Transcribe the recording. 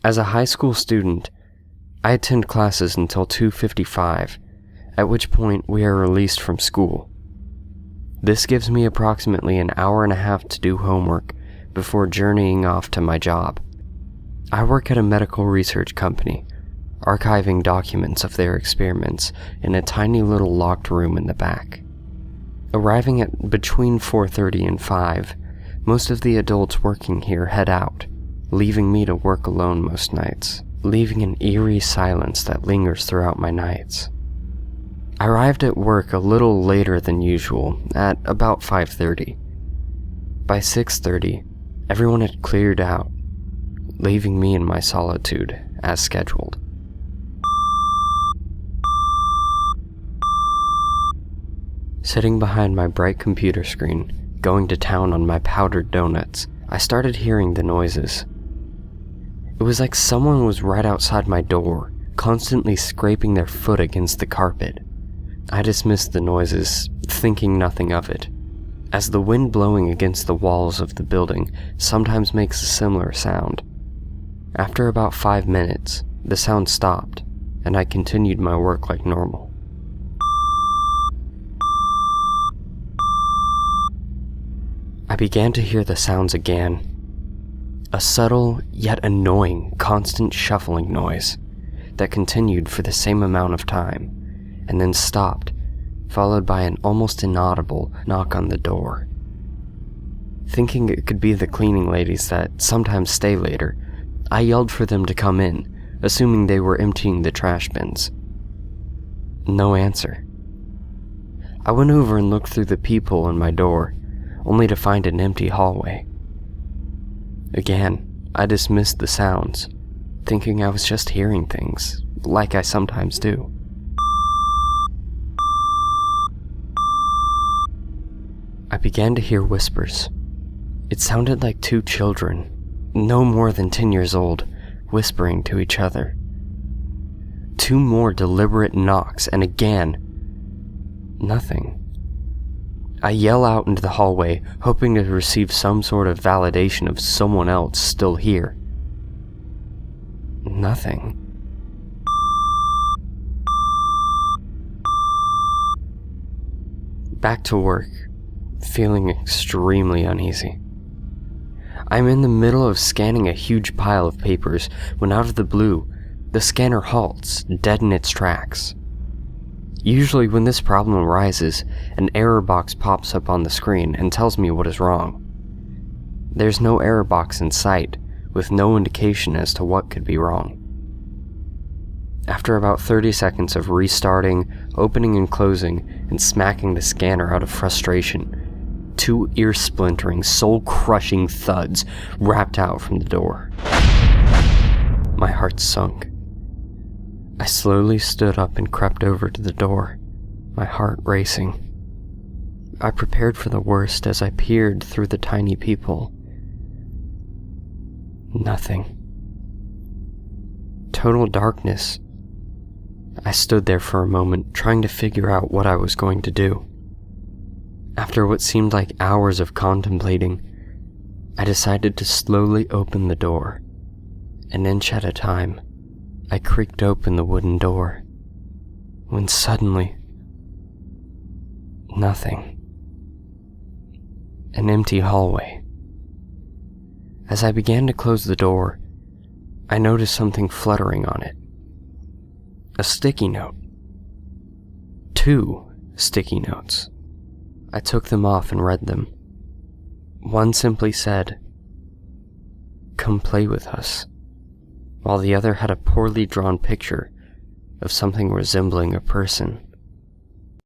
As a high school student, I attend classes until 2:55, at which point we are released from school. This gives me approximately an hour and a half to do homework before journeying off to my job. I work at a medical research company, archiving documents of their experiments in a tiny little locked room in the back. Arriving at between 4:30 and 5, most of the adults working here head out, leaving me to work alone most nights, leaving an eerie silence that lingers throughout my nights. I arrived at work a little later than usual, at about 5:30. By 6:30, everyone had cleared out, leaving me in my solitude as scheduled. Sitting behind my bright computer screen, going to town on my powdered donuts, I started hearing the noises. It was like someone was right outside my door, constantly scraping their foot against the carpet. I dismissed the noises, thinking nothing of it, as the wind blowing against the walls of the building sometimes makes a similar sound. After about 5 minutes, the sound stopped, and I continued my work like normal. I began to hear the sounds again. A subtle, yet annoying, constant shuffling noise that continued for the same amount of time, and then stopped, followed by an almost inaudible knock on the door. Thinking it could be the cleaning ladies that sometimes stay later, I yelled for them to come in, assuming they were emptying the trash bins. No answer. I went over and looked through the peephole in my door, only to find an empty hallway. Again, I dismissed the sounds, thinking I was just hearing things, like I sometimes do. I began to hear whispers. It sounded like 2 children, no more than 10 years old, whispering to each other. 2 more deliberate knocks, and again, nothing. I yell out into the hallway, hoping to receive some sort of validation of someone else still here. Nothing. Back to work, feeling extremely uneasy. I'm in the middle of scanning a huge pile of papers when out of the blue, the scanner halts, dead in its tracks. Usually when this problem arises, an error box pops up on the screen and tells me what is wrong. There's no error box in sight, with no indication as to what could be wrong. After about 30 seconds of restarting, opening and closing, and smacking the scanner out of frustration, 2 ear-splintering, soul-crushing thuds rapped out from the door. My heart sunk. I slowly stood up and crept over to the door, my heart racing. I prepared for the worst as I peered through the tiny peephole. Nothing. Total darkness. I stood there for a moment, trying to figure out what I was going to do. After what seemed like hours of contemplating, I decided to slowly open the door, an inch at a time. I creaked open the wooden door, when suddenly, nothing. An empty hallway. As I began to close the door, I noticed something fluttering on it. A sticky note. 2 sticky notes. I took them off and read them. One simply said, "Come play with us," while the other had a poorly drawn picture of something resembling a person.